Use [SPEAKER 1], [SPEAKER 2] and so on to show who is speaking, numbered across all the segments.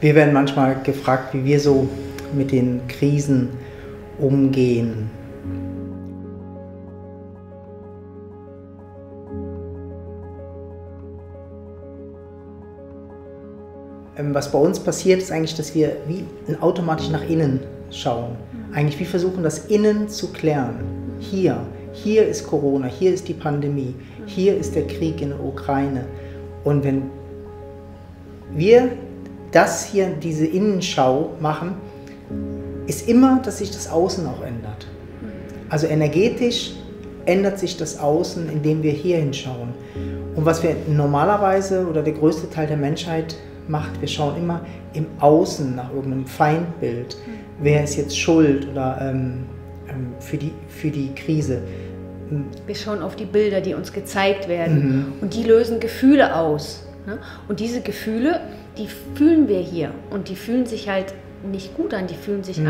[SPEAKER 1] Wir werden manchmal gefragt, wie wir so mit den Krisen umgehen. Was bei uns passiert, ist eigentlich, dass wir wie automatisch nach innen schauen. Eigentlich wie versuchen, das Innen zu klären. Hier ist Corona, hier ist die Pandemie, hier ist der Krieg in der Ukraine. Und wenn wir das hier, diese Innenschau machen, ist immer, dass sich das Außen auch ändert. Also energetisch ändert sich das Außen, indem wir hier hinschauen. Und was wir normalerweise, oder der größte Teil der Menschheit macht, wir schauen immer im Außen nach irgendeinem Feindbild. Wer ist jetzt schuld oder für die Krise?
[SPEAKER 2] Wir schauen auf die Bilder, die uns gezeigt werden, und die lösen Gefühle aus. Ne? Und diese Gefühle, die fühlen wir hier, und die fühlen sich halt nicht gut an, die fühlen sich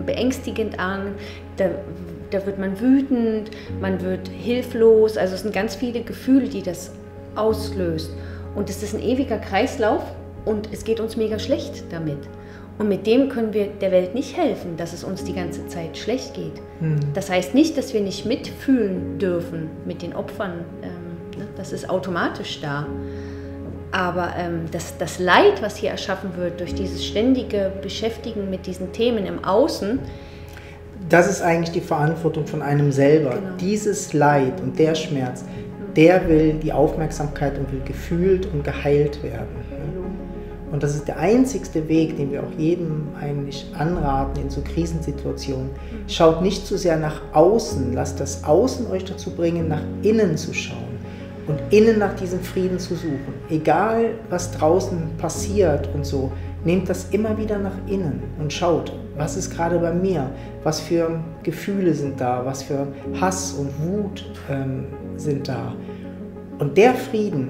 [SPEAKER 2] beängstigend an, da wird man wütend, man wird hilflos, also es sind ganz viele Gefühle, die das auslöst. Und es ist ein ewiger Kreislauf und es geht uns mega schlecht damit. Und mit dem können wir der Welt nicht helfen, dass es uns die ganze Zeit schlecht geht. Das heißt nicht, dass wir nicht mitfühlen dürfen mit den Opfern, das ist automatisch da. Aber das Leid, was hier erschaffen wird durch dieses ständige Beschäftigen mit diesen Themen im Außen,
[SPEAKER 1] das ist eigentlich die Verantwortung von einem selber. Genau. Dieses Leid und der Schmerz, der will die Aufmerksamkeit und will gefühlt und geheilt werden. Und das ist der einzigste Weg, den wir auch jedem eigentlich anraten in so Krisensituationen. Schaut nicht zu sehr nach außen, lasst das Außen euch dazu bringen, nach innen zu schauen und innen nach diesem Frieden zu suchen. Egal, was draußen passiert und so, nehmt das immer wieder nach innen und schaut, was ist gerade bei mir, was für Gefühle sind da, was für Hass und Wut sind da. Und der Frieden,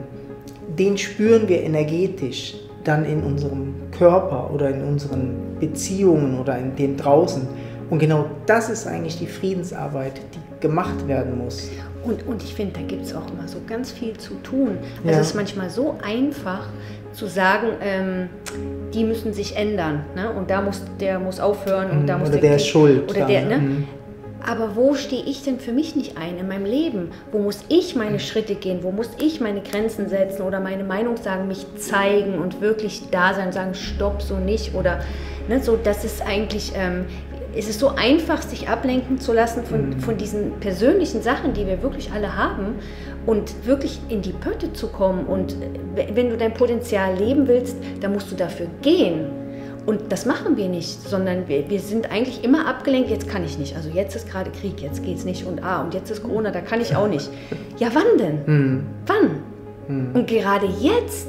[SPEAKER 1] den spüren wir energetisch dann in unserem Körper oder in unseren Beziehungen oder in dem draußen. Und genau das ist eigentlich die Friedensarbeit, die gemacht werden muss.
[SPEAKER 2] Und ich finde, da gibt es auch immer so ganz viel zu tun. Also es ist manchmal so einfach zu sagen, die müssen sich ändern, ne? Und der muss aufhören und da muss
[SPEAKER 1] oder der ist schuld.
[SPEAKER 2] Oder der, ne? Aber wo stehe ich denn für mich nicht ein in meinem Leben? Wo muss ich meine Schritte gehen? Wo muss ich meine Grenzen setzen oder meine Meinung sagen, mich zeigen und wirklich da sein und sagen, stopp, so nicht? Oder ne, so, das ist eigentlich, es ist so einfach, sich ablenken zu lassen von diesen persönlichen Sachen, die wir wirklich alle haben, und wirklich in die Pötte zu kommen. Und wenn du dein Potenzial leben willst, dann musst du dafür gehen. Und das machen wir nicht, sondern wir sind eigentlich immer abgelenkt, jetzt kann ich nicht. Also jetzt ist gerade Krieg, jetzt geht es nicht. Und jetzt ist Corona, da kann ich auch nicht. Ja, wann denn? Wann? Und gerade jetzt,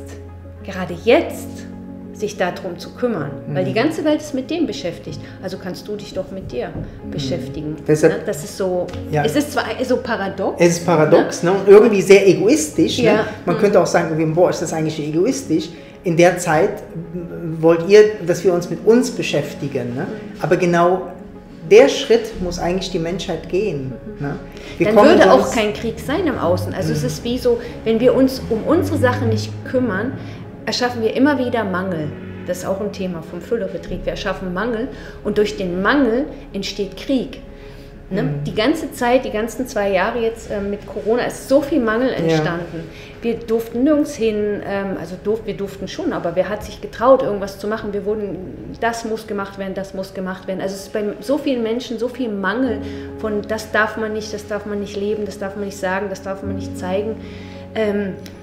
[SPEAKER 2] sich darum zu kümmern. Weil die ganze Welt ist mit dem beschäftigt. Also kannst du dich doch mit dir beschäftigen.
[SPEAKER 1] Deshalb,
[SPEAKER 2] das ist so, es ist zwar so paradox.
[SPEAKER 1] Es ist paradox, ne? Und irgendwie sehr egoistisch. Ne? Man könnte auch sagen, boah, ist das eigentlich egoistisch? In der Zeit wollt ihr, dass wir uns mit uns beschäftigen. Ne? Aber genau der Schritt muss eigentlich die Menschheit gehen. Ne?
[SPEAKER 2] Dann würde auch kein Krieg sein im Außen. Also es ist wie so, wenn wir uns um unsere Sachen nicht kümmern, erschaffen wir immer wieder Mangel. Das ist auch ein Thema vom Fülleretreat. Wir erschaffen Mangel und durch den Mangel entsteht Krieg. Ne? Die ganze Zeit, die ganzen 2 Jahre jetzt mit Corona ist so viel Mangel entstanden. Wir durften nirgends hin, wir durften schon, aber wer hat sich getraut, irgendwas zu machen? Das muss gemacht werden, das muss gemacht werden. Also es ist bei so vielen Menschen so viel Mangel von, das darf man nicht leben, das darf man nicht sagen, das darf man nicht zeigen.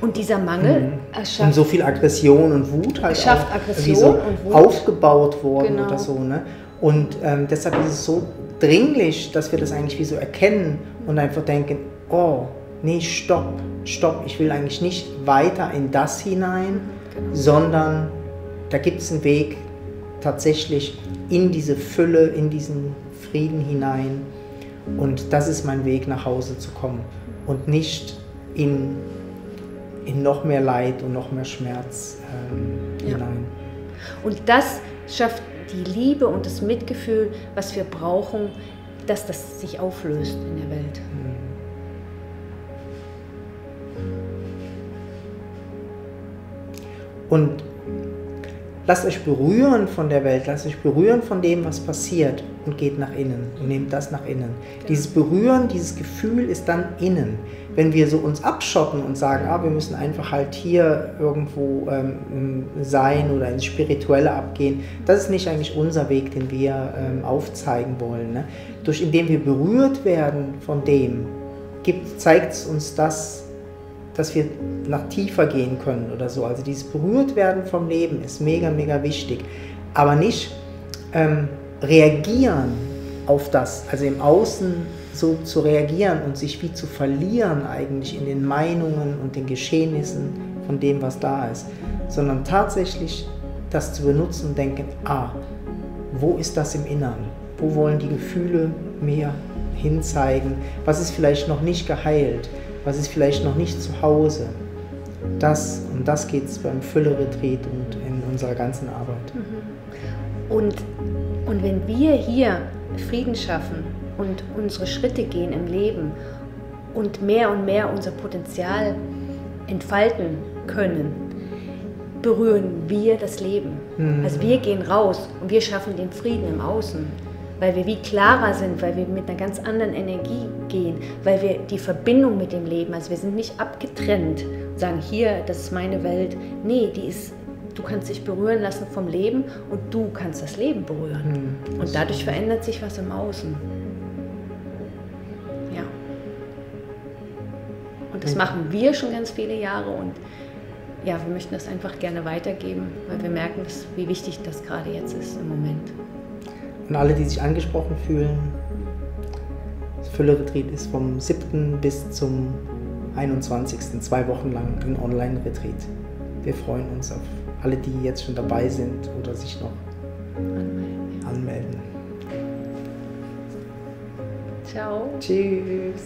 [SPEAKER 2] Und dieser Mangel erschafft...
[SPEAKER 1] Und so viel Aggression und Wut halt auch
[SPEAKER 2] Aggression und Wut
[SPEAKER 1] aufgebaut worden oder so. Ne? Und deshalb ist es so dringlich, dass wir das eigentlich wie so erkennen und einfach denken, oh, nee, stopp, ich will eigentlich nicht weiter in das hinein, sondern da gibt es einen Weg tatsächlich in diese Fülle, in diesen Frieden hinein, und das ist mein Weg, nach Hause zu kommen und nicht in noch mehr Leid und noch mehr Schmerz hinein.
[SPEAKER 2] Und das schafft die Liebe und das Mitgefühl, was wir brauchen, dass das sich auflöst in der Welt.
[SPEAKER 1] Und lasst euch berühren von der Welt, lasst euch berühren von dem, was passiert und geht nach innen und nehmt das nach innen. Genau. Dieses Berühren, dieses Gefühl ist dann innen. Wenn wir so uns abschotten und sagen, wir müssen einfach halt hier irgendwo sein oder ins Spirituelle abgehen, das ist nicht eigentlich unser Weg, den wir aufzeigen wollen. Ne? Indem wir berührt werden von dem, zeigt es uns das, dass wir nach tiefer gehen können oder so. Also dieses Berührtwerden vom Leben ist mega, mega wichtig. Aber nicht reagieren auf das, also im Außen so zu reagieren und sich wie zu verlieren eigentlich in den Meinungen und den Geschehnissen von dem, was da ist, sondern tatsächlich das zu benutzen und denken, wo ist das im Inneren? Wo wollen die Gefühle mir hinzeigen? Was ist vielleicht noch nicht geheilt? Was ist vielleicht noch nicht zu Hause? Um das geht es beim Fülle-Retreat und in unserer ganzen Arbeit.
[SPEAKER 2] Und wenn wir hier Frieden schaffen und unsere Schritte gehen im Leben und mehr unser Potenzial entfalten können, berühren wir das Leben. Also wir gehen raus und wir schaffen den Frieden im Außen, weil wir wie klarer sind, weil wir mit einer ganz anderen Energie gehen, weil wir die Verbindung mit dem Leben, also wir sind nicht abgetrennt und sagen, hier, das ist meine Welt. Nee, du kannst dich berühren lassen vom Leben und du kannst das Leben berühren. Und dadurch verändert sich was im Außen. Ja. Und das machen wir schon ganz viele Jahre und ja, wir möchten das einfach gerne weitergeben, weil wir merken, wie wichtig das gerade jetzt ist im Moment.
[SPEAKER 1] Und alle, die sich angesprochen fühlen, das Fülle-Retreat ist vom 7. bis zum 21. 2 Wochen lang ein Online-Retreat. Wir freuen uns auf alle, die jetzt schon dabei sind oder sich noch anmelden.
[SPEAKER 2] Ciao.
[SPEAKER 1] Tschüss.